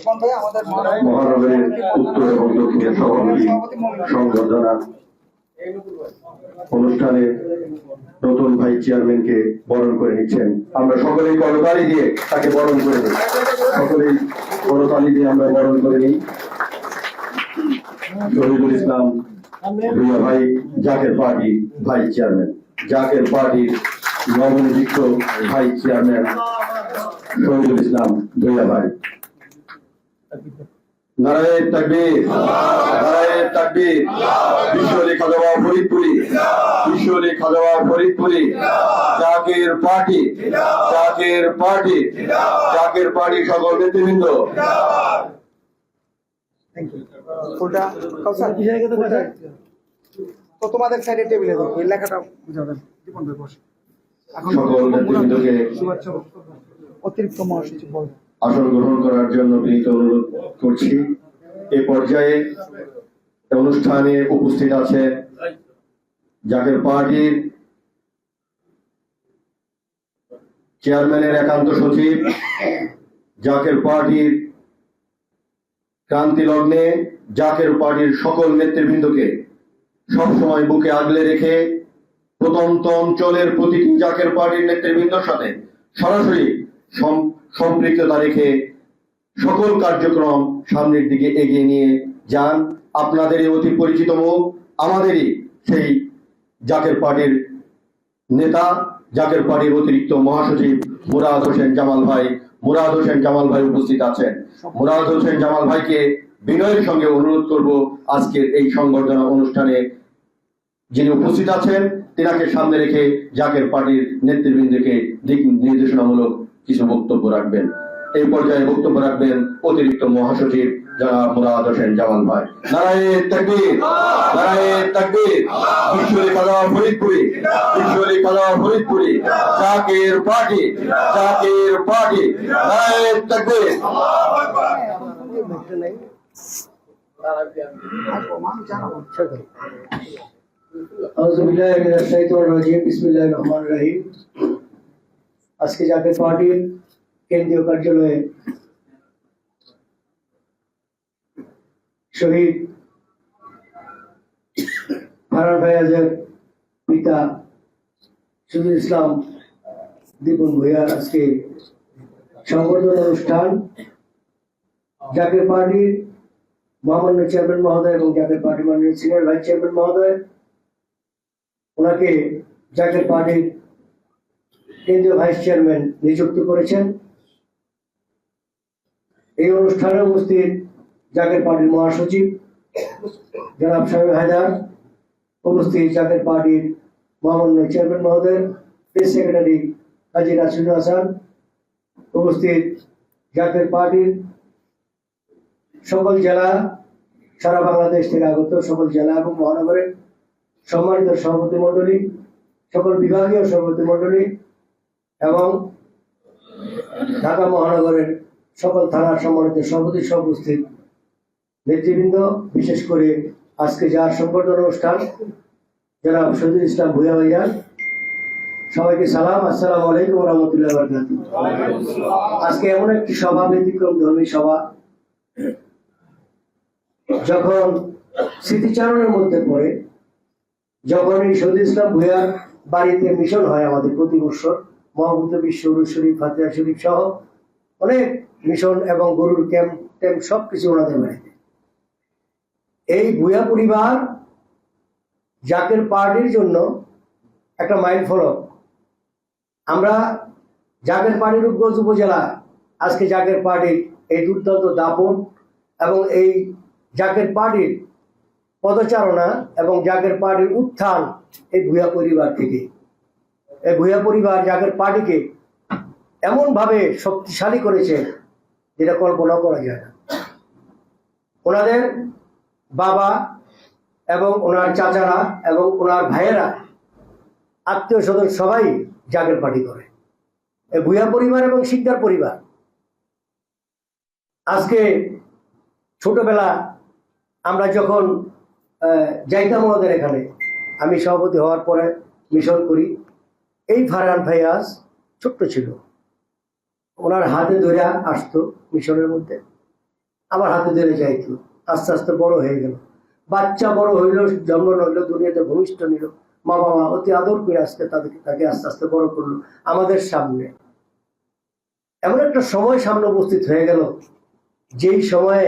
মহানগরের উত্তর এবং দক্ষিণের সভাপতি সংবর্ধনা অনুষ্ঠানে নতুন ভাইস চেয়ারম্যানকে বরণ করে নিচ্ছেন। আমরা সকলেই করতালি দিয়ে তাকে বরণ করে নিই, সকলেই করতালি দিয়ে আমরা বরণ করে নিই। শহীদুল ইসলাম ভূঁইয়া ভাই, Zaker party vice chairman, Zaker পার্টির নবনিযুক্ত ভাইস চেয়ারম্যান শহীদুল ইসলাম ভূঁইয়া ভাই। নারায়ে তাকবীর, নারায়ে তাকবীর। বিশ্বলি খাজা ফরিদপুরি, বিশ্বলি Khaja Faridpuri, Zaker party, Zaker party, Zaker party সকল নেতৃবৃন্দ। তো তোমাদের সাইডে টেবিলে দাও, এই লেখাটা বুঝাবেন জীবন ভাই বসে। এখন সকল নেতৃবৃন্দকে অতিরিক্ত মহাসচিব বল আসন গ্রহণ করার জন্য বিনীত অনুরোধ করছি। এ পর্যায়ে অনুষ্ঠানে উপস্থিত আছে জাকের পার্টির চেয়ারম্যানের একান্ত সচিব, জাকের পার্টির ক্রান্তি লগ্নে জাকের পার্টির সকল নেতৃবৃন্দকে সবসময় বুকে আগলে রেখে প্রত্যন্ত অঞ্চলের প্রতিটি জাকের পার্টির নেতৃবৃন্দর সাথে সরাসরি সম্পৃক্ততা রেখে সকল কার্যক্রম সামনের দিকে এগিয়ে নিয়ে যান। আপনাদের অতি পরিচিত মুখ, আমাদেরই সেই জাকের পার্টির নেতা, জাকের পার্টির অতিরিক্ত মহাসচিব মুরাদ হোসেন জামাল ভাই। মুরাদ হোসেন জামাল ভাই উপস্থিত আছেন। মুরাদ হোসেন জামাল ভাইকে বিনয়ের সঙ্গে অনুরোধ করব, আজকের এই সংবর্ধনা অনুষ্ঠানে যিনি উপস্থিত আছেন তিনাকে সামনে রেখে জাকের পার্টির নেতৃবৃন্দকে দিক নির্দেশনামূলক কিছু বক্তব্য রাখবেন। এই পর্যায়ে বক্তব্য রাখবেন অতিরিক্ত মহাসচিব জনাব মুরাদ হোসেন জামাল ভাই। নারায়ে তাকবীর, নারায়ে তাকবীর। বিশ্বলি খাজা ফরিদপুরি, বিশ্বলি খাজা ফরিদপুরি, জাকের পার্টি, জাকের পার্টি। নারায়ে তাকবীর। আজকে জাকের পার্টির কেন্দ্রীয় কার্যালয়ে শহীদ ফারহান ভাইয়াজের পিতা শহীদুল ইসলাম দীপন ভূঁইয়ার আজকে সংবর্ধনা অনুষ্ঠান। জাকের পার্টির মহামান্য চেয়ারম্যান মহোদয় এবং জাকের পার্টি মাননীয় সিনিয়র ভাইস চেয়ারম্যান মহোদয় ওনাকে জাকের পার্টির কেন্দ্রীয় ভাইস চেয়ারম্যান নিযুক্ত করেছেন। এই অনুষ্ঠানে উপস্থিত জাকের পার্টির মহাসচিব জনাব শামীম হায়দার, উপস্থিত জাকের পার্টির মহামান্য চেয়ারম্যান মহোদয়, প্রেস সেক্রেটারি কাজী রাশিদুল হাসান, উপস্থিত জাকের পার্টির সকল জেলা, সারা বাংলাদেশ থেকে আগত সকল জেলা এবং মহানগরের সম্মানিত সভাপতি মন্ডলী, সকল বিভাগীয় সভাপতি মন্ডলী এবং ঢাকা মহানগরের সকল থানার সম্মানিত সভাপতি সহ উপস্থিত নেতৃবৃন্দ, বিশেষ করে আজকে যার সংবর্ধনা অনুষ্ঠান জনাব শহীদুল ইসলাম ভূঁইয়া ভাইজান, সবাইকে সালাম, আসসালামু আলাইকুম ওয়া রাহমাতুল্লাহি ওয়া বারাকাতুহু। আজকে এমন একটি সভা, ব্যতিক্রম ধর্মী সভা, যখন স্মৃতিচারণের মধ্যে পড়ে, যখন এই শহীদুল ইসলাম ভূঁইয়ার বাড়িতে মিশন হয় আমাদের প্রতি বছর, মহাভূত বিশ্ব শরীফ, ফাতিহা শরীফ সহ অনেক মিশন এবং গরুর ক্যাম্প ট্যাম্প সবকিছু ওনাদের বাড়িতে। এই ভূঁইয়া পরিবার জাকের পার্টির জন্য একটা মাইল ফলক। আমরা জাকের পার্টির রূপগঞ্জ উপজেলা আজকে জাকের পার্টির এই দুর্দান্ত দাপট এবং এই জাকের পার্টির পদচারণা এবং জাকের পার্টির উত্থান এই ভূঁইয়া পরিবার থেকে। এই ভূঁইয়া পরিবার জাকের পার্টিকে এমন ভাবে শক্তিশালী করেছে যেটা কল্পনা করা যায় না। ওনাদের বাবা এবং ওনার চাচারা এবং ওনার ভাইয়েরা, আত্মীয় স্বজন সবাই জাকের পার্টি করে। এই ভূঁইয়া পরিবার এবং শিকদার পরিবার আজকে ছোটবেলা আমরা যখন যাইতাম ওনাদের এখানে, আমি সভাপতি হওয়ার পরে মিশন করি, এই ফারহান ভাইয়াজ ছোট্ট ছিল, ওনার হাতে ধরে আসতো মিশনের মধ্যে। আমার হাতে ধরে যাইতো, আস্তে আস্তে বড় হয়ে গেল, বাচ্চা বড় হইল, জন্ম নিল, দুনিয়াতে ভূমিষ্ঠ নিল, মা বাবা অতি আদর করে আজকে তাকে আস্তে আস্তে বড় করলো আমাদের সামনে। এমন একটা সময় সামনে উপস্থিত হয়ে গেল, যেই সময়ে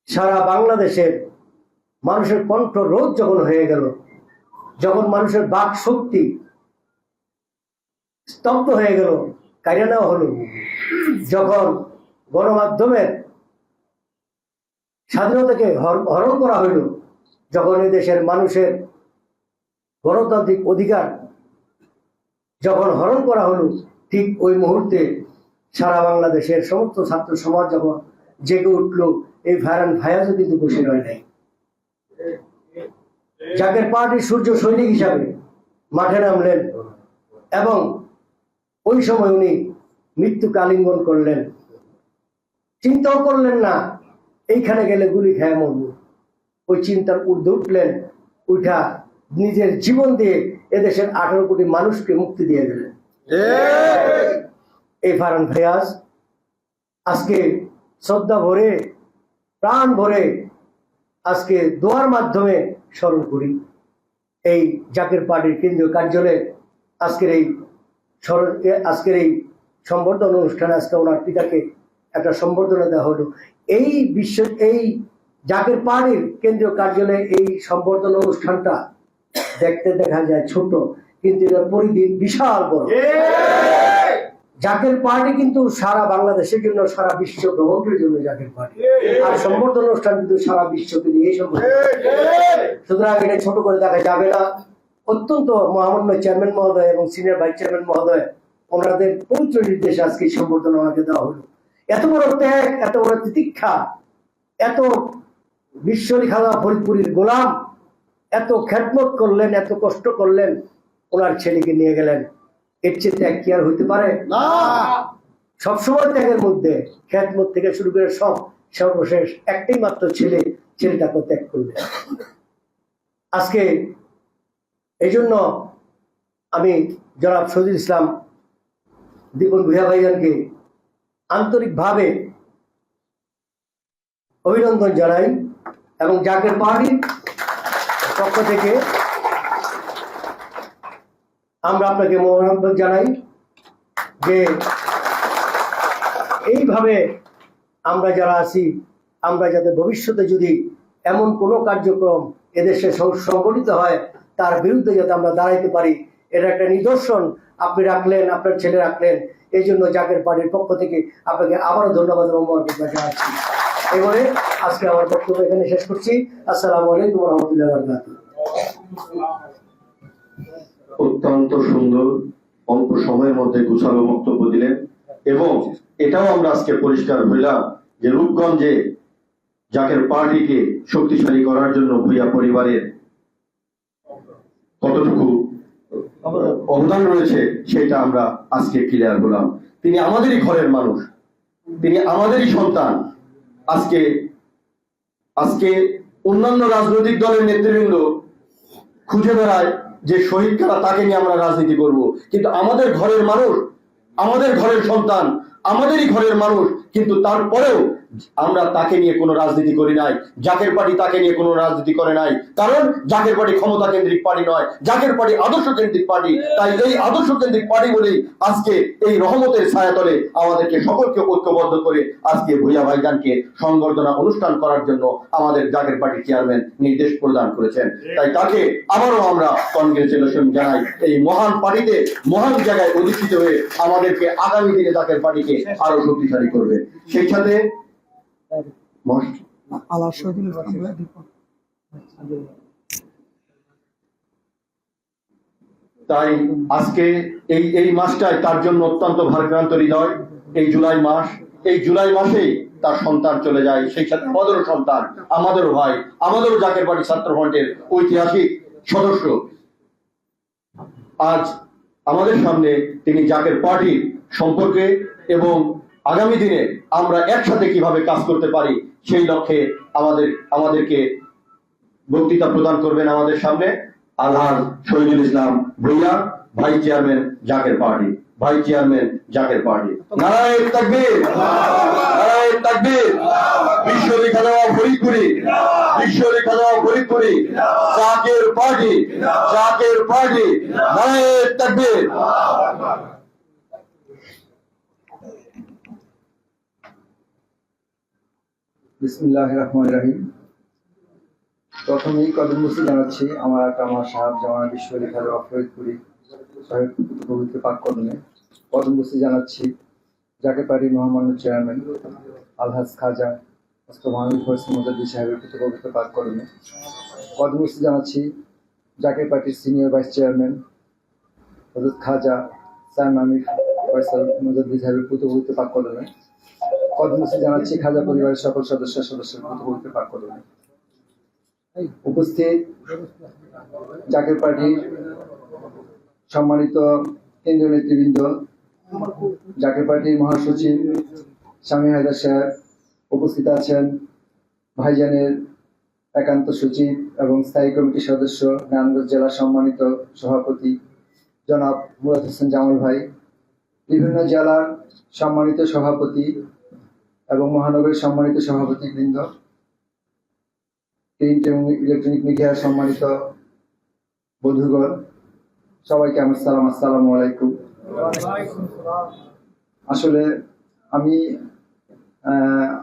সারা বাংলাদেশের মানুষের কণ্ঠ রোধ যখন হয়ে গেল, যখন মানুষের বাক শক্তি স্তব্ধ হয়ে গেল, কাইরা নেওয়া হলো, যখন গণমাধ্যমের স্বাধীনতাকে হরণ করা হইল, যখন এই দেশের মানুষের গণতান্ত্রিক অধিকার যখন হরণ করা হলো, ঠিক ওই মুহূর্তে সারা বাংলাদেশের সমস্ত ছাত্র সমাজ যখন জেগে উঠল, এই ভাইরান ভাইয়াজও কিন্তু বসে রয় নাই। জাকের পার্টির সূর্য সৈনিক হিসাবে মাঠে নামলেন এবং ওই সময় উনি মৃত্যুকে আলিঙ্গন করলেন। চিন্তাও করলেন না এইখানে গেলে গুলি খেয়ে মরব, ওই চিন্তার ঊর্ধ্বে উঠলেন, উঠা নিজের জীবন দিয়ে এদেশের 18 কোটি মানুষকে মুক্তি দিয়ে গেলেন। এই ফারহান ফায়াজ আজকে শ্রদ্ধা ভরে, প্রাণ ভরে আজকে দোয়ার মাধ্যমে স্মরণ করি। এই জাকের পার্টির কেন্দ্রীয় কার্যালয়ে আজকের এই সম্বর্ধনা অনুষ্ঠানে আজকে ওনার পিতাকে একটা সম্বর্ধনা দেওয়া হলো। এই জাকের পার্টির কেন্দ্রীয় কার্যালয়ে এই সম্বর্ধনা অনুষ্ঠানটা দেখতে দেখা যায় ছোট, কিন্তু এটার পরিধি বিশাল বড়। জাকের পার্টি কিন্তু সারা বাংলাদেশের জন্য, সারা বিশ্ব ভ্রমণের জন্য জাকের পার্টি, আর সম্বর্ধনা অনুষ্ঠান কিন্তু সারা বিশ্বকে নিয়ে সুতরাং এটা ছোট করে দেখা যাবে না। অত্যন্ত মহামান্য চেয়ারম্যান মহোদয় এবং সিনিয়র ভাইস চেয়ারম্যান মহোদয় ওনাদের পবিত্র নির্দেশে আজকে সম্বর্ধনা ওনাকে দেওয়া হলো। এত বড় ত্যাগ, এত বড় তিতিক্ষা, এত বিশ্বলিখানা ফরিদপুরের গোলাম এত খেদমত করলেন, এত কষ্ট করলেন, ওনার ছেলেকে নিয়ে গেলেন। এর চেয়ে ত্যাগ কি আর হইতে পারে? সবসময় ত্যাগের মধ্যে খেদমত থেকে শুরু করে সর্বশেষ একটাই মাত্র ছেলেটাকে ত্যাগ করলেন। আজকে এই জন্য আমি জনাব শহীদুল ইসলাম দীপন ভূঁইয়া ভাইজানকে আন্তরিকভাবে অভিনন্দন জানাই এবং জাকের পার্টির পক্ষ থেকে আমরা আপনাকে মোবারকবাদ জানাই যে এইভাবে আমরা যারা আছি, আমরা যাতে ভবিষ্যতে যদি এমন কোনো কার্যক্রম এদেশে সংগঠিত হয় তার বিরুদ্ধে যাতে আমরা দাঁড়াইতে পারি, এটা একটা নিদর্শন আপনি রাখলেন, আপনার ছেলে রাখলেন। এই জন্য জাকের পার্টির পক্ষ থেকে আপনাকে আবারও ধন্যবাদ এবং মোবারকবাদ জানাচ্ছি। এবারে আজকে আমার বক্তব্য এখানে শেষ করছি। আসসালামু আলাইকুম ওয়া রাহমাতুল্লাহি ওয়া বারাকাতুহু। অত্যন্ত সুন্দর, অল্প সময়ের মধ্যে গুছালো বক্তব্য দিলেন এবং এটাও আমরা আজকে পরিষ্কার হইলাম যে রূপগঞ্জে জাকের পার্টিকে শক্তিশালী করার জন্য ভূঁইয়া পরিবারের কতটুকু অবদান রয়েছে সেটা আমরা আজকে ক্লিয়ার হলাম। তিনি আমাদেরই ঘরের মানুষ, তিনি আমাদেরই সন্তান। আজকে অন্যান্য রাজনৈতিক দলের নেতৃবৃন্দ খুঁজে বেড়ায় যে শহীদ কারা, তাকে নিয়ে আমরা রাজনীতি করব, কিন্তু আমাদের ঘরের মানুষ, আমাদের ঘরের সন্তান, আমাদেরই ঘরের মানুষ, কিন্তু তারপরেও আমরা তাকে নিয়ে কোনো রাজনীতি করি নাই। জাকের পার্টি তাকে নিয়ে কোনো রাজনীতি করে নাই, কারণ জাকের পার্টি ক্ষমতা কেন্দ্রিক পার্টি নয়, জাকের পার্টি আদর্শ কেন্দ্রিক পার্টি। তাই এই আদর্শ কেন্দ্রিক পার্টি বলেই আজকে এই রহমতের ছায়াতলে আমাদেরকে সকলকে ঐক্যবদ্ধ করে আজকে ভূঁইয়া ভাইজানকে সংবর্ধনা অনুষ্ঠান করার জন্য আমাদের জাকের পার্টি চেয়ারম্যান নির্দেশ প্রদান করেছেন। তাই তাকে আবারও আমরা কনগ্রেচুলেশন জানাই, এই মহান পার্টিতে মহান জায়গায় অধিষ্ঠিত হয়ে আমাদেরকে আগামী দিনে জাকের পার্টিকে আরো শক্তিশালী করবে। সেই সাথে তাই আজকে এই মাসটাই তার জন্য অত্যন্ত ভারাক্রান্ত হৃদয়। এই জুলাই মাসেই তার সন্তান চলে যায়, সেই সাথে আমাদেরও সন্তান, আমাদেরও ভাই, আমাদেরও জাকের পার্টি ছাত্র ফ্রন্টের ঐতিহাসিক সদস্য। আজ আমাদের সামনে তিনি জাকের পার্টি সম্পর্কে এবং আগামী দিনে আমরা একসাথে কিভাবে কাজ করতে পারি সেই লক্ষ্যে আমাদেরকে বক্তৃতা প্রদান করবেন আমাদের সামনে আলহাজ Shahidul Islam Bhuiyan, vice chairman Zaker party. Vice chairman Zaker party. নারায়ে তাকবীর, নারায়ে তাকবীর। বিশ্বরী খাজা ফরিদপুরি, বিশ্বরী খাজা ফরিদপুরি, জাকের পার্টি, জাকের পার্টি। নারায়ে তাকবীর। বিসমিল্লাহির রহমানির রহিম। প্রথমেই কদমবুসি জানাচ্ছি আমার কামার সাহেব জামাল বিশ্বরী খাজা ফরিদপুরি সাহেব পবিত্র পাক কদমে। কদমবুসি জানাচ্ছি জাকের পার্টির মহামান্য চেয়ারম্যান আলহাজ খাজা মহানবী ফয়সাল মুজাদ্দিদ সাহেবের পবিত্র পাক কদমে। কদমবুসি জানাচ্ছি জাকের পার্টির সিনিয়র ভাইস চেয়ারম্যান হযরত খাজা সাইম আমির ফয়সাল মুজাদ্দিদ সাহেবের পবিত্র পাক কদমে। কদমবুসি জানাচ্ছি খাজা পরিবারের সকল সদস্যের পবিত্র পাক কদমে। উপস্থিত জাকের পার্টির সম্মানিত কেন্দ্রীয় নেতৃবৃন্দ, জাকের পার্টির মহাসচিব স্বামী হায়দার সাহেব, উপস্থিত আছেন ভাইজানের একান্ত সচিব এবং স্থায়ী কমিটির সদস্য নারায়ণগঞ্জ জেলা সম্মানিত সভাপতি জনাব মুরাদ হোসেন জামাল ভাই, বিভিন্ন জেলার সম্মানিত সভাপতি এবং মহানগরের সম্মানিত সভাপতি বৃন্দ, প্রিন্ট এবং ইলেকট্রনিক মিডিয়ার সম্মানিত বন্ধুগণ, সবাইকে আমার সালাম, আসসালামু আলাইকুম। আসলে আমি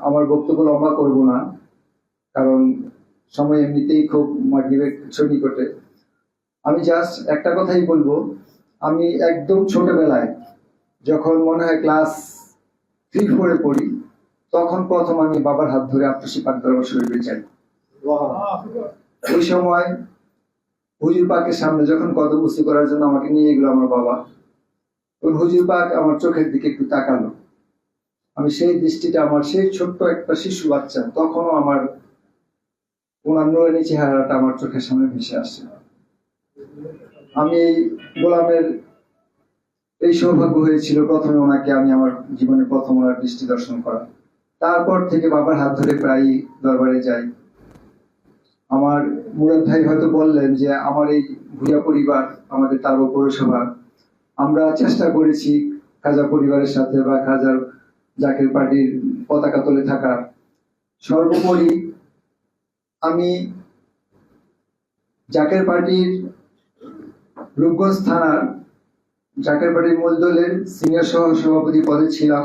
আমার বক্তব্য লম্বা করব না, কারণ সময় এমনিতেই খুব মাগরিবের নিকটে। আমি জাস্ট একটা কথাই বলবো, আমি একদম ছোটবেলায় যখন মনে হয় ক্লাস 3-4 পড়ি, তখন প্রথম আমি বাবার হাত ধরে আত্মসী পাক দরবার শরীফে যাই। ওই সময় হুজুর পাকের সামনে যখন কদমবুসি করার জন্য আমাকে নিয়ে গেল আমার বাবা, তখন হুজুর পাক আমার চোখের দিকে একটু তাকালো। আমি সেই দৃষ্টিটা, আমার সেই ছোট্ট একটা শিশু বাচ্চা, তখনও আমার ওনার নুরানি চেহারাটা আমার চোখের সামনে ভেসে আসছে। আমি এই গোলামের এই সৌভাগ্য হয়েছিল প্রথমে ওনাকে আমি আমার জীবনে প্রথম ওনার দৃষ্টি দর্শন করা। তারপর থেকে বাবার হাত ধরে প্রায় দরবারে যাই। আমার মুরাদ ভাই হয়তো বললেন যে আমার এই ভূয়া পরিবার, আমাদের তারও পৌরসভা, আমরা চেষ্টা করেছি খাজা পরিবারের সাথে বা খাজার জাকের পার্টির পতাকা তলে থাকার। সর্বোপরি আমি জাকের পার্টির রূপগঞ্জ থানার জাকের পার্টির মূল দলের সিনিয়র সহ সভাপতি পদে ছিলাম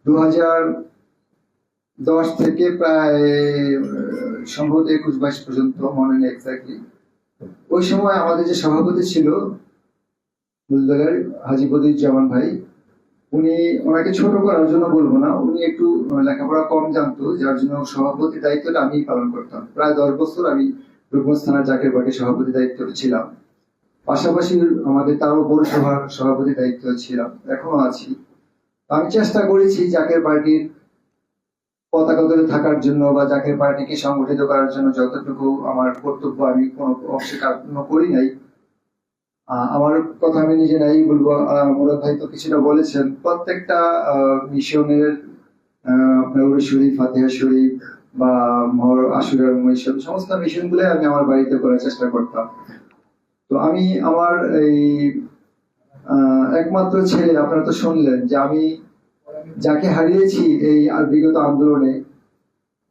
2010 থেকে প্রায় সম্ভবত 21-22 পর্যন্ত, মনে নেই এক্স্যাক্টলি। ওই সময় আমাদের যে সভাপতি ছিল মূল দলের হাজী বদিউজ্জামান ভাই, ওনাকে ছোট করার জন্য বলবো না, উনি একটু লেখাপড়া কম জানতো, যার জন্য সভাপতি দায়িত্বটা আমি পালন করতাম। প্রায় 10 বছর আমি রূপগঞ্জ থানার জাকের পার্টির সভাপতি দায়িত্ব ছিলাম। পাশাপাশি আমাদের তারও পৌরসভার সভাপতি দায়িত্ব ছিলাম, এখনো আছি। আমি চেষ্টা করেছি জাকের পার্টির পতাকা ধরে থাকার জন্য বা জাকের পার্টিকে সংগঠিত করার জন্য যতটুকু আমার কর্তব্য, আমি কোনো অস্বীকার করি নাই। আমার কথা আমি নিজে নাই বলবো, মুরাদ ভাই তো কিছুটা বলেছেন। প্রত্যেকটা মিশনের আপনার উরুস শরীফ, ফাতিহা শরীফ বা আশুরার মহিষব, সমস্ত মিশনগুলো আমি আমার বাড়িতে করার চেষ্টা করতাম। তো আমি আমার এই একমাত্র ছেলে, আপনারা তো শুনলেন যে আমি যাকে হারিয়েছি এই বিগত আন্দোলনে,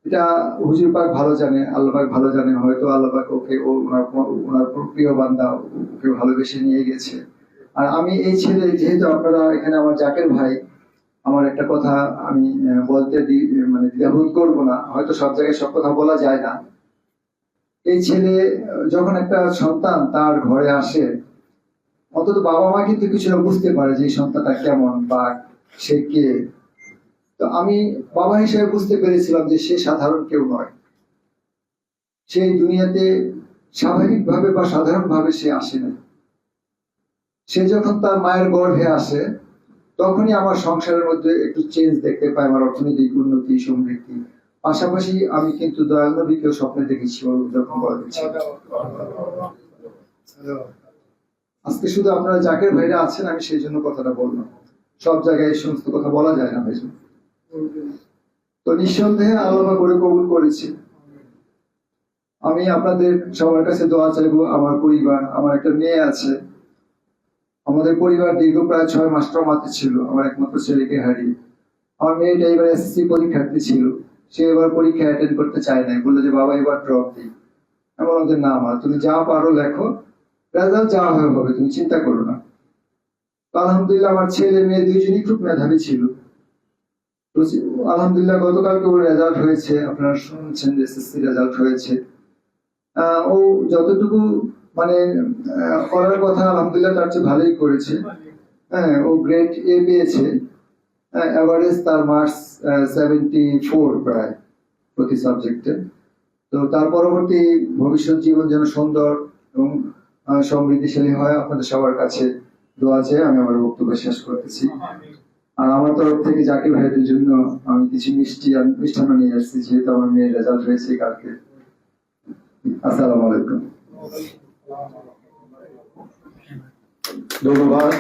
এটা হুজুর পাক ভালো জানে, আল্লাহ পাক ভালো জানে। হয়তো আল্লাহ পাক ওকে ওনার প্রিয় বান্দা, ওকে ভালোবেসে নিয়ে গেছে। আর আমি এই ছেলে, যেহেতু আপনারা এখানে আমার জাকের ভাই, আমার একটা কথা আমি বলতে দ্বিধাবোধ করবো না, হয়তো সব জায়গায় সব কথা বলা যায় না। এই ছেলে যখন একটা সন্তান তার ঘরে আসে, অন্তত বাবা মা কিন্তু কিছুটা বুঝতে পারে যে এই সন্তানটা কেমন বা সে কে। তো আমি বাবা হিসেবে বুঝতে পেরেছিলাম যে সে সাধারণ কেউ নয়। সেই দুনিয়াতে স্বাভাবিকভাবে বা সাধারণভাবে সে আসে না। সে যখন তার মায়ের গর্ভে আসে, তখনই আমার সংসারের মধ্যে একটু চেঞ্জ দেখতে পাই, আমার অর্থনৈতিক উন্নতি, সমৃদ্ধি। পাশাপাশি আমি কিন্তু দয়াল নবীকেও স্বপ্নে দেখেছি যখন গর্ভে ছিল। আজকে শুধু আপনারা জাকের ভাইরা আছেন, আমি সেই জন্য কথাটা বললাম। সব জায়গায় এই সমস্ত কথা বলা যায় না ভাই। তো নিঃসন্দেহে আল্লাহ করে কবুল করেছি। আমি আপনাদের সবার কাছে দোয়া চাইবো। আমার পরিবার, আমার একটা মেয়ে আছে, আমাদের পরিবার দীর্ঘ প্রায় 6 মাস ট্রমাতে ছিল আমার একমাত্র ছেলেকে হারিয়ে। আমার মেয়েটা এবার এসএসসি পরীক্ষার্থী ছিল, সে এবার পরীক্ষা অ্যাটেন্ড করতে চায় নাই, বললো যে বাবা এবার ড্রপ দিই। আমি বললাম যে না মা, তুমি যা পারো লেখো, রেজাল্ট যা হয় হবে, তুমি চিন্তা করো না। তো আলহামদুলিল্লাহ আমার ছেলে মেয়ে দুইজনই খুব মেধাবী ছিল। তো আলহামদুলিল্লাহ গতকালকে ওর রেজাল্ট হয়েছে, আপনারা শুনছেন যে এসএসসি রেজাল্ট হয়েছে। ও যতটুকু মানে করার কথা আলহামদুলিল্লাহ তার চেয়ে ভালোই করেছে। হ্যাঁ, ও গ্রেড এ পেয়েছে, এভারেজ তার মার্কস 74 প্রায় প্রতি সাবজেক্টে। তো তার পরবর্তী ভবিষ্যৎ জীবন যেন সুন্দর এবং সমৃদ্ধিশালী হয়, আপনাদের সবার কাছে দোয়া চেয়ে আমি আমার বক্তব্য শেষ করতেছি। আর আমার তরফ থেকে জাকির ভাইদের জন্য আমি কিছু মিষ্টান্ন নিয়ে আসছি, যেহেতু আমার মেয়ের রেজাল্ট হয়েছে কালকে। আসসালামু আলাইকুম। ধন্যবাদ।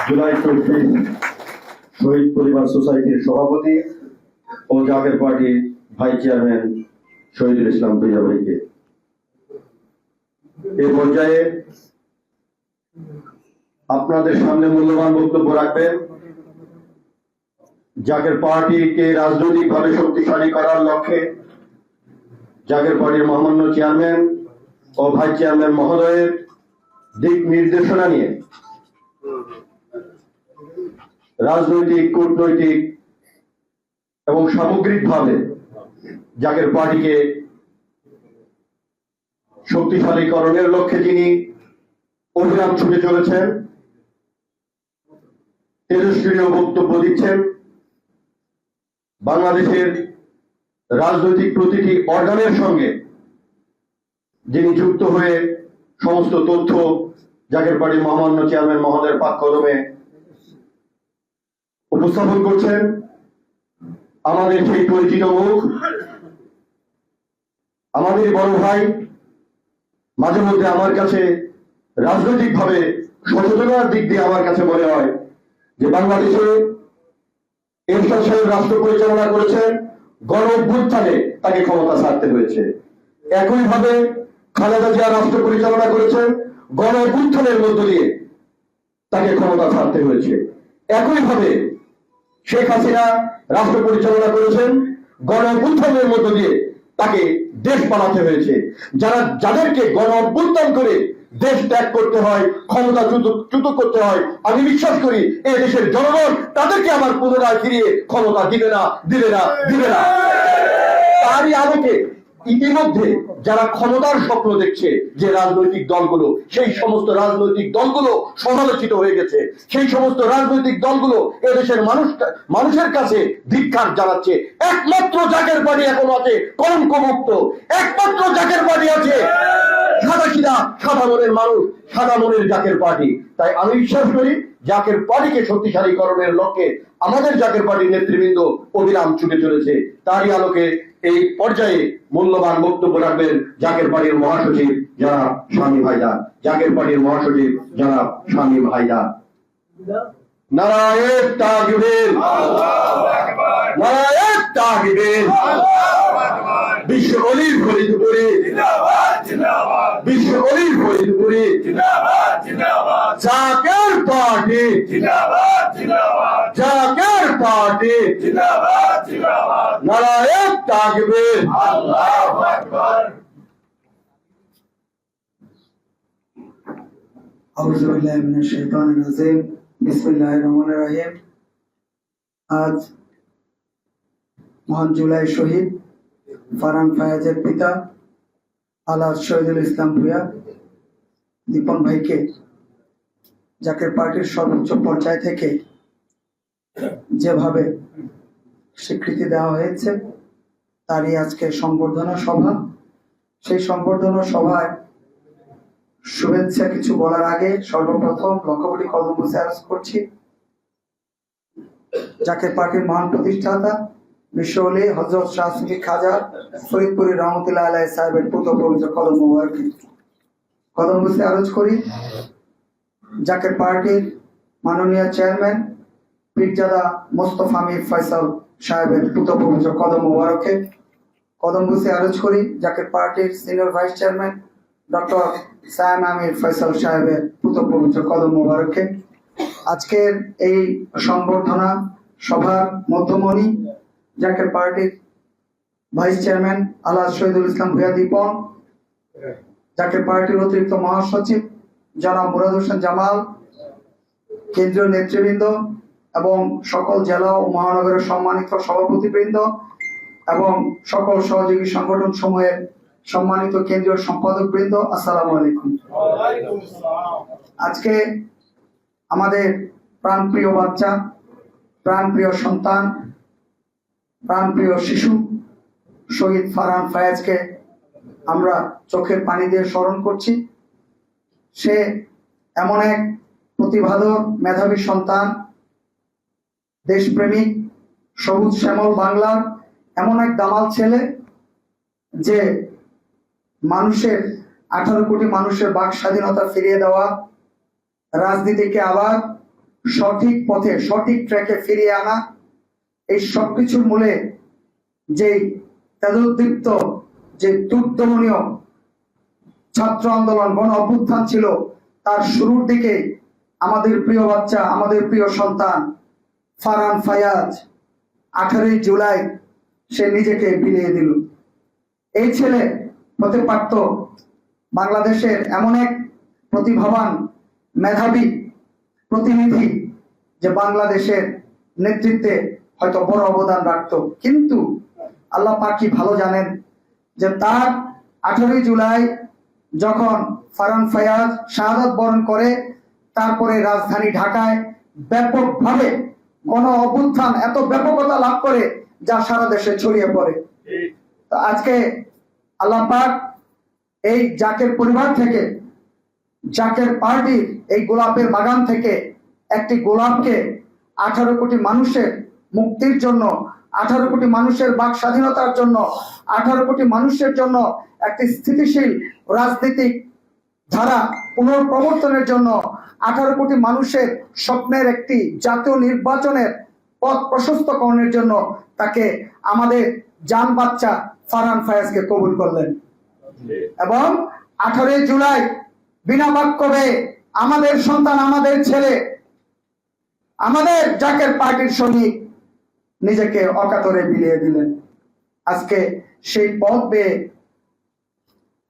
জুলাই 24 শহীদ পরিবার সোসাইটির সভাপতি ও জাকের পার্টির ভাইস চেয়ারম্যান শহীদুল ইসলাম ভূঁইয়া ভাইকে। এই পর্যায়ে আপনাদের সামনে মূল্যবান বক্তব্য রাখবেন জাকের পার্টিকে রাজনৈতিকভাবে শক্তিশালী করার লক্ষ্যে জাকের পার্টির মহামান্য চেয়ারম্যান ও ভাইস চেয়ারম্যান মহোদয়ের দিক নির্দেশনা নিয়ে রাজনৈতিক, কূটনৈতিক এবং সামগ্রিকভাবে জাকের পার্টিকে শক্তিশালীকরণের লক্ষ্যে যিনি অভিযান ছুটে চলেছেন, তেজস্ক্রিয় বক্তব্য দিচ্ছেন, বাংলাদেশের রাজনৈতিক প্রতিটি অর্গানের সঙ্গে যিনি যুক্ত হয়ে সমস্ত তথ্য জাকের পার্টির মহামান্য চেয়ারম্যান মহোদয়ের পাক কলমে উপস্থাপন করছেন, আমাদের সেই পরিচিত মুখ, আমাদের বড় ভাই। মাঝে মধ্যে আমার কাছে রাজনৈতিকভাবে সচেতনার দিক দিয়ে আমার কাছে মনে হয় যে বাংলাদেশে এরশাদ সাহেব রাষ্ট্র পরিচালনা করেছেন, গণ অভ্যুত্থানে তাকে ক্ষমতা ছাড়তে হয়েছে। একইভাবে খালেদা জিয়া রাষ্ট্র পরিচালনা করেছেন, গণ অভ্যুত্থানের মধ্য দিয়ে তাকে ক্ষমতা ছাড়তে হয়েছে। একইভাবে শেখ হাসিনা রাষ্ট্র পরিচালনা করেছেন, গণ অভ্যুত্থানের মধ্য দিয়ে তাকে দেশ পালাতে হয়েছে। যাদেরকে গণ অভ্যুত্থান করে দেশ ত্যাগ করতে হয়, ক্ষমতা চ্যুত করতে হয়, আমি বিশ্বাস করি এই দেশের জনগণ তাদেরকে আবার পুনরায় ফিরিয়ে ক্ষমতা দিবে না। তারই আলোকে ইতিমধ্যে যারা ক্ষমতার স্বপ্ন দেখছে যে রাজনৈতিক দলগুলো, সেই সমস্ত রাজনৈতিক দলগুলো সমালোচিত হয়ে গেছে। সেই সমস্ত রাজনৈতিক দলগুলো এদেশের মানুষের কাছে ধিক্কার জানাচ্ছে। একমাত্র জাকের পার্টি এখন আছে কলঙ্কমুক্ত, একমাত্র জাকের পার্টি আছে সাদাসিধা সাদা মনের মানুষ, সাদা মনের জাকের পার্টি। তাই আমি বিশ্বাস করি জাকের পার্টিকে শক্তিশালীকরণের লক্ষ্যে আমাদের জাকের পার্টির নেতৃবৃন্দ অবিরাম ছুটে চলেছে। তারই আলোকে এই পর্যায়ে মূল্যবান বক্তব্য রাখবেন জাকের পার্টির মহাসচিব জনাব শামীম হায়দার। জাকের পার্টির মহাসচিব জনাব শামীম হায়দার। নারায়ে তাকবীর, নারায়ে তাকবীর। বিশ্ব অলির ফরিদপুরে, বিশ্ব অলির ফরিদপুরে জাকের পার্টি, জাকের পার্টি, নারায়ে তাকবীর। আল্লাহু আকবার। আউযু বিল্লাহি মিনাশ শাইতানির রাজিম। বিসমিল্লাহির রহমানির রহিম। আজ মহান জুলাই শহীদ ফারহান ফায়াজের পিতা আলহাজ শহীদুল ইসলাম ভূঁইয়া দীপন ভাইকে জাকের পার্টির সর্বোচ্চ পর্যায় থেকে যেভাবে স্বীকৃতি দেওয়া হয়েছে তারই আজকে সংবর্ধনা সভা। সেই সংবর্ধনা সভায় শুভেচ্ছা কিছু বলার আগে সর্বপ্রথম লক্ষ কোটি কদম বুঝে আরজ করছি জাকের পার্টির মহান প্রতিষ্ঠাতা বিশ্ব ওলি হযরত শাহ সুফি খাজা ফরিদপুরি রহমতুল্লাহ আলাইহি সাহেবের পুত্র পবিত্র কদম মুবারকে কদম বুঝে আরজ করি। জাকের পার্টির মাননীয় চেয়ারম্যান পীরজাদা মোস্তফা মীর ফয়সাল সাহেবের পুত্র পবিত্র কদম মুবারকে কদম বুঝে আরজ করি। জাকের পার্টির senior vice chairman doctor Sayem Amir Faisal সাহেবের পুত্র পবিত্র কদম মোবারককে আজকের এই সংবর্ধনা সভার মধ্যমণি জাকের পার্টির ভাইস চেয়ারম্যান আলহাজ শহীদুল ইসলাম ভূঁইয়া দীপন, জাকের পার্টির অতিরিক্ত মহাসচিব জনাব মুরাদ হোসেন জামাল, কেন্দ্রীয় নেতৃবৃন্দ এবং সকল জেলা ও মহানগরের সম্মানিত সভাপতিবৃন্দ এবং সকল সহযোগী সংগঠন সমূহের সম্মানিত কেন্দ্রীয় সম্পাদক বৃন্দ, আসসালামু আলাইকুম। আজকে আমাদের প্রাণপ্রিয় বাচ্চা, প্রাণপ্রিয় সন্তান, প্রাণপ্রিয় শিশু শহীদ ফারহান ফায়াজকে আমরা চোখের পানি দিয়ে স্মরণ করছি। সে এমন এক প্রতিভাধর মেধাবী সন্তান, দেশপ্রেমিক, সবুজ শ্যামল বাংলার এমন এক দামাল ছেলে যে মানুষের 18 কোটি মানুষের বাক স্বাধীনতা ফিরিয়ে দেওয়া, রাজনীতিকে আবার সঠিক পথে সঠিক ট্র্যাকে ফিরিয়ে আনা, এই সবকিছুর মূলে যে তেজোদ্দীপ্ত যে দুর্দমনীয় ছাত্র আন্দোলন গণ অভ্যুত্থান ছিল, তার শুরুর দিকে আমাদের প্রিয় বাচ্চা, আমাদের প্রিয় সন্তান ফারহান ফায়াজ 18 জুলাই সে নিজেকে বিলিয়ে দিল। এই ছেলে হতে পারত বাংলাদেশের এমন এক প্রতিভাবান মেধাবী প্রতিনিধি যে বাংলাদেশের নেতৃত্বে হয়তো বড় অবদান রাখত, কিন্তু আল্লাহ পাক কি ভালো জানেন যে তার 18 জুলাই যখন ফারহান ফায়াজ শাহাদাত বরণ করে, তারপরে রাজধানী ঢাকায় ব্যাপকভাবে গণ অভ্যুত্থান এত ব্যাপকতা লাভ করে যা সারা দেশে ছড়িয়ে পড়ে। তো আজকে আল্লাহ পাক এই জাকের পরিবার থেকে, জাকের পার্টির এই গোলাপের বাগান থেকে একটি গোলাপকে 18 কোটি মানুষের মুক্তির জন্য, 18 কোটি মানুষের বাক স্বাধীনতার জন্য, 18 কোটি মানুষের জন্য একটি স্থিতিশীল রাজনৈতিক ধারা পুনঃপ্রবর্তনের জন্য, 18 কোটি মানুষের স্বপ্নের একটি জাতীয় নির্বাচনের পথ প্রশস্তকরণের জন্য তাকে আমাদের জান বাচ্চা ফারহান ফায়াজকে কবুল করলেন। এবং 18 জুলাই বিনা বাক্যবে আমাদের সন্তান, আমাদের ছেলে, আমাদের জাকের পার্টির সঙ্গী নিজেকে অকাতরে বিলিয়ে দিলেন। আজকে সেই পথ বেয়ে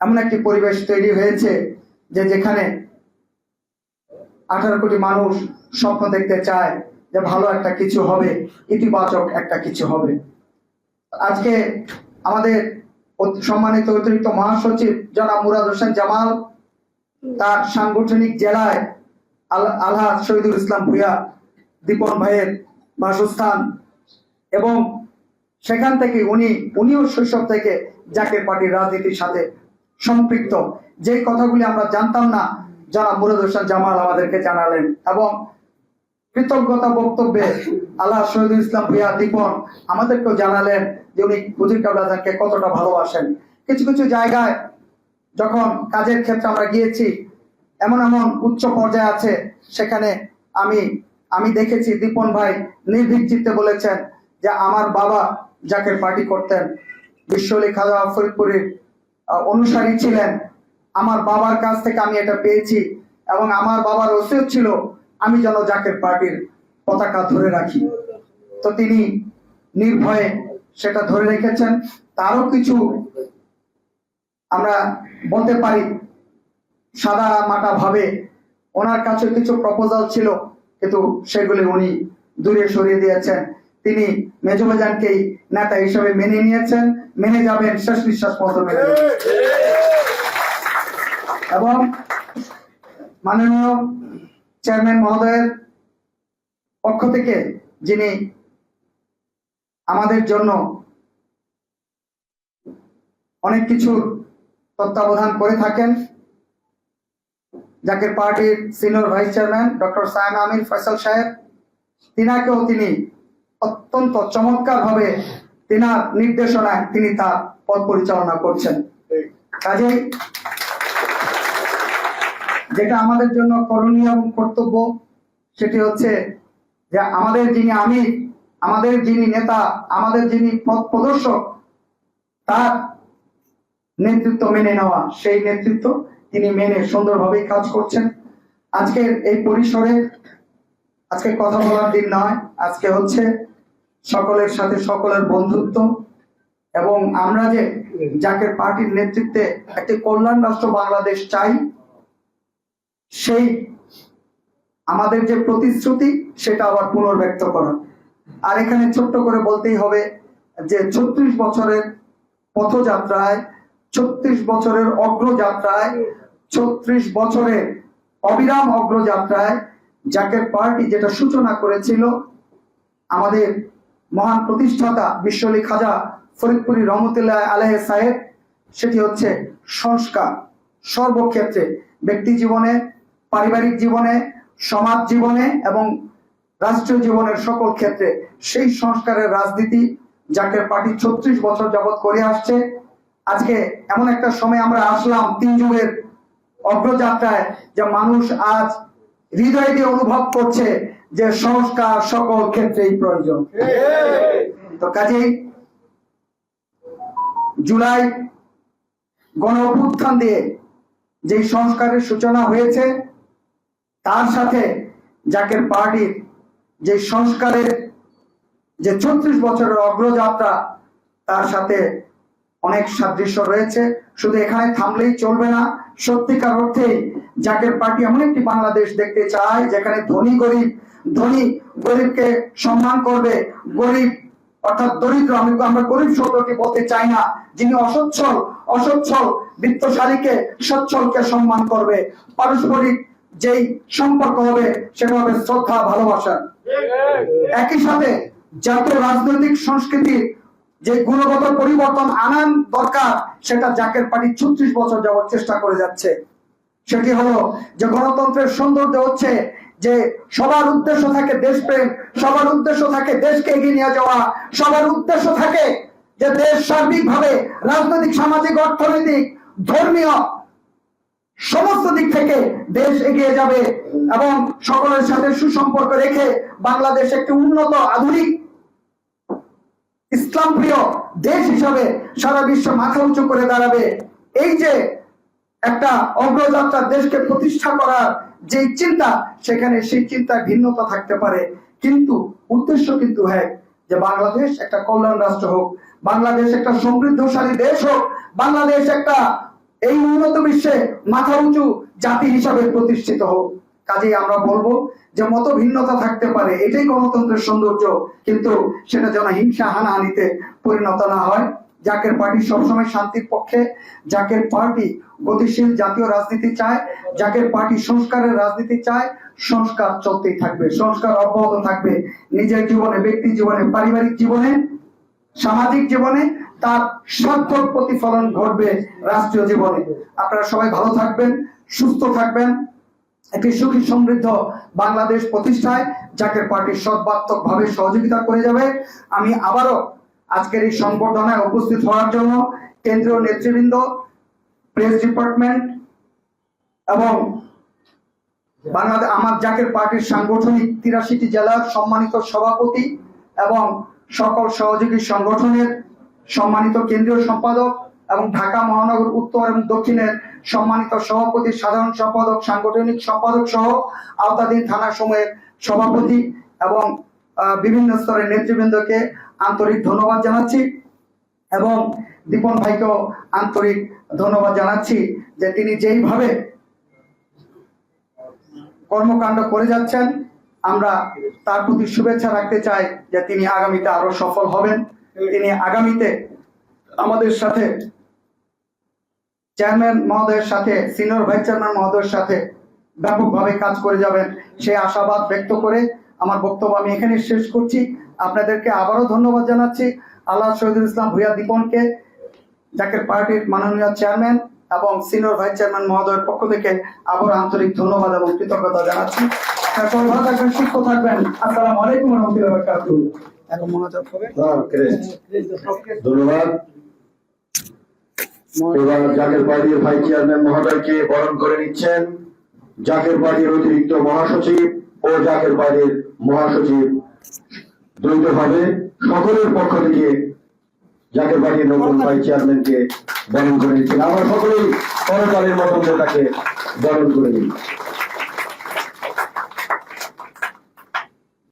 এমন একটি পরিবেশ তৈরি হয়েছে যে যেখানে 18 কোটি মানুষ স্বপ্ন দেখতে চায় যে ভালো একটা কিছু হবে, ইতিবাচক একটা কিছু হবে। আজকে আমাদের সম্মানিত অতিরিক্ত মহাসচিব জনাব মুরাদ হোসেন জামাল তার সাংগঠনিক জেলায় আলহাজ শহীদুল ইসলাম ভূঁইয়া দীপন ভাইয়ের বাসস্থান, এবং সেখান থেকে উনিও শৈশব থেকে জাকের পার্টির রাজনীতির সাথে সম্পৃক্ত। যেই কথাগুলি আমরা জানতাম না, জনাব মুরাদ হোসেন জামাল আমাদেরকে জানালেন, এবং কৃতজ্ঞতা বক্তব্যে আল্লাহ শহীদুল ইসলাম ভূঁইয়া দীপন আমাদেরকেও জানালেন যে উনি হুজুর কাবলাজানকে কতটা ভালোবাসেন। কিছু কিছু জায়গায় যখন কাজের ক্ষেত্রে আমরা গিয়েছি, এমন এমন উচ্চ পর্যায়ে আছে, সেখানে আমি দেখেছি দীপন ভাই নির্ভীক চিত্তে বলেছেন যে আমার বাবা জাকের পার্টি করতেন, বিশ্বলি খাজা ফরিদপুরের অনুসারী ছিলেন, আমার বাবার কাছ থেকে আমি এটা পেয়েছি, এবং আমার বাবার ওসিয়ত ছিল আমি যেন জাকের পার্টির পতাকা ধরে রাখি। তো তিনি নির্ভয়ে সেটা ধরে রেখেছেন। তারও কিছু আমরা বলতে পারি সাদা মাটা ভাবে ওনার কাছে কিছু প্রপোজাল ছিল, কিন্তু সেগুলি উনি দূরে সরিয়ে দিয়েছেন। তিনি মেজো ভাইজানকেই নেতা হিসেবে মেনে নিয়েছেন, মেনে যাবেন, শেষ নিঃশ্বাস পর্যন্ত মেনে যাবেন। এবং মাননীয় চেয়ারম্যান মহোদয়ের পক্ষ থেকে যিনি আমাদের জন্য অনেক কিছুর তত্ত্বাবধান করে থাকেন, জাকের পার্টির senior vice chairman doctor Sayem Amir Faisal সাহেব, তিনাকেও তিনি অত্যন্ত চমৎকার ভাবে তিনার নির্দেশনায় তিনি তা পথ পরিচালনা করছেন। কাজেই যেটা আমাদের জন্য করণীয় এবং কর্তব্য সেটি হচ্ছে যে আমাদের যিনি আমির, আমাদের যিনি নেতা, আমাদের যিনি পথ প্রদর্শক, তার নেতৃত্ব মেনে নেওয়া, সেই নেতৃত্ব তিনি মেনে সুন্দরভাবেই কাজ করছেন। আজকের এই পরিসরে আজকে কথা বলার দিন নয়, আজকে হচ্ছে সকলের সাথে সকলের বন্ধুত্ব, এবং আমরা যে জাকের পার্টির নেতৃত্বে একটি কল্যাণ রাষ্ট্র বাংলাদেশ চাই, সেই আমাদের যে প্রতিশ্রুতি সেটা আবার পুনর্ব্যক্ত করা। আর এখানে ছোট্ট করে বলতেই হবে যে 36 বছরের পথযাত্রায়, 36 বছরের অগ্রযাত্রায়, 36 বছরের অবিরাম অগ্রযাত্রায় জাকের পার্টি যেটা সূচনা করেছিল আমাদের মহান প্রতিষ্ঠাতা বিশ্বলি খাজা ফরিদপুরি রহমতুল্লাহ আলাইহি সাহেব, সেটি হচ্ছে সংস্কার। সর্বক্ষেত্রে, ব্যক্তি জীবনে, পারিবারিক জীবনে, সমাজ জীবনে এবং রাষ্ট্রীয় জীবনের সকল ক্ষেত্রে সেই সংস্কারের রাজনীতি জাকের পার্টি 36 বছর যাবৎ করে আসছে। আজকে এমন একটা সময় আমরা আসলাম 3 যুগের অগ্রযাত্রায়, যে মানুষ আজ হৃদয় দিয়ে অনুভব করছে যে সংস্কার সকল ক্ষেত্রেই প্রয়োজন। তো কাজেই জুলাই গণ অভ্যুত্থান দিয়ে যে সংস্কারের সূচনা হয়েছে, তার সাথে জাকের পার্টির যে সংস্কারের যে 36 বছরের অগ্রযাত্রা, তার সাথে অনেক সাদৃশ্য রয়েছে। শুধু এখানে থামলেই চলবে না, সত্যিকার অর্থে জাকের পার্টি এমন একটি বাংলাদেশ দেখতে চায় যেখানে ধনী গরিবকে সম্মান করবে, গরিব অর্থাৎ দরিদ্র, আমরা গরিব শব্দকে বলতে চাই না, যিনি অসচ্ছল বিত্তশালীকে সচ্ছলকে সম্মান করবে, পারস্পরিক যেই সম্পর্ক হবে সেটা হবে শ্রদ্ধা, ভালোবাসা। একই সাথে জাতীয় রাজনৈতিক সংস্কৃতির যে গুণগত পরিবর্তন আনার দরকার, সেটা জাকের পার্টি 36 বছর যাবত চেষ্টা করে যাচ্ছে। সেটি হলো যে গণতন্ত্রের সৌন্দর্য হচ্ছে যে সবার উদ্দেশ্য থাকে দেশপ্রেম, সবার উদ্দেশ্য থাকে দেশকে এগিয়ে নিয়ে যাওয়া, সবার উদ্দেশ্য থাকে যে দেশ সার্বিকভাবে রাজনৈতিক, সামাজিক, অর্থনৈতিক, ধর্মীয় সমস্ত দিক থেকে দেশ এগিয়ে যাবে, এবং সকলের সাথে সুসম্পর্ক রেখে বাংলাদেশ একটি উন্নত, আধুনিক, ইসলাম প্রিয় দেশ হিসাবে সারা বিশ্ব মাথা উঁচু করে দাঁড়াবে। এই যে একটা অগ্রযাত্রা, দেশকে প্রতিষ্ঠা করার যে চিন্তা, সেখানে সেই চিন্তায় ভিন্নতা থাকতে পারে, কিন্তু উদ্দেশ্য কিন্তু এক, যে বাংলাদেশ একটা কল্যাণ রাষ্ট্র হোক, বাংলাদেশ একটা সমৃদ্ধশালী দেশ হোক, বাংলাদেশ একটা এই উন্নত বিশ্বে মাথা উঁচু জাতি হিসাবে প্রতিষ্ঠিত হোক। কাজেই আমরা বলবো যে মত ভিন্নতা থাকতে পারে, এটাই গণতন্ত্রের সৌন্দর্য, কিন্তু সেটা যেন হিংসা হানাহানিতে পরিণত না হয়। জাকের পার্টি সবসময় শান্তির পক্ষে, জাকের পার্টি গতিশীল জাতীয় রাজনীতি চায়, জাকের পার্টি সংস্কারের রাজনীতি চায়। সংস্কার চলতেই থাকবে, সংস্কার অব্যাহত থাকবে, নিজের জীবনে, ব্যক্তি জীবনে, পারিবারিক জীবনে, সামাজিক জীবনে তার সার্থক প্রতিফলন ঘটবে রাষ্ট্রীয় জীবনে। আপনারা সবাই ভালো থাকবেন, সুস্থ থাকবেন। একটি সুখী সমৃদ্ধ বাংলাদেশ প্রতিষ্ঠায় জাকের পার্টি সর্বাত্মক ভাবে সহযোগিতা করে যাবে। আমি আবারও আজকের এই সংবর্ধনায় উপস্থিত হওয়ার জন্য কেন্দ্রীয় নেতৃবৃন্দ, প্রেস ডিপার্টমেন্ট এবং বাংলাদেশ আমার জাকের পার্টির সাংগঠনিক 83টি জেলার সম্মানিত সভাপতি এবং সকল সহযোগী সংগঠনের সম্মানিত কেন্দ্রীয় সম্পাদক এবং ঢাকা মহানগর উত্তর এবং দক্ষিণের সম্মানিত সভাপতি, সাধারণ সম্পাদক, সাংগঠনিক সম্পাদক সহ আওতাধীন থানা সমূহের সভাপতি এবং বিভিন্ন স্তরের নেতৃবৃন্দকে আন্তরিক ধন্যবাদ জানাচ্ছি, এবং দীপন ভাইকেও আন্তরিক ধন্যবাদ জানাচ্ছি যে তিনি যেইভাবে কর্মকাণ্ড করে যাচ্ছেন, আমরা তার প্রতি শুভেচ্ছা রাখতে চাই যে তিনি আগামীতে আরো সফল হবেন। তিনি আগামীতে আমাদের সাথে চেয়ারম্যান মহোদয়ের সাথে, সিনিয়র ভাইস চেয়ারম্যান মহোদয়ের সাথে ব্যাপকভাবে কাজ করে যাবেন, সেই আশাবাদ ব্যক্ত করে আমার বক্তব্য আমি এখানে শেষ করছি। আপনাদেরকে আবারও ধন্যবাদ জানাচ্ছি। আল্লাহ শহীদুল ইসলাম ভূঁইয়া দীপনকে, জাকের পার্টির মাননীয় চেয়ারম্যান এবং সিনিয়র ভাইস চেয়ারম্যান মহোদয়ের পক্ষ থেকে আবার আন্তরিক ধন্যবাদ এবং কৃতজ্ঞতা জানাচ্ছি। সবাই ভালো থাকবেন, সুস্থ থাকবেন। আসসালামু আলাইকুম ওয়া রাহমাতুল্লাহি ওয়া বারাকাতুহু। এখন মোনাজাত হবে। ধন্যবাদ। এবার জাকের পার্টির ভাইস চেয়ারম্যান মহোদয়কে বরণ করে নিচ্ছেন জাকের পার্টির অতিরিক্ত মহাসচিব ও জাকের পার্টির মহাসচিব দ্বৈতভাবে সকলের পক্ষ থেকে জাকের পার্টির নতুন ভাইস চেয়ারম্যানকে বরণ করে দিচ্ছেন। আমরা সকলেই করতালির মতন তাকে বরণ করে দিই।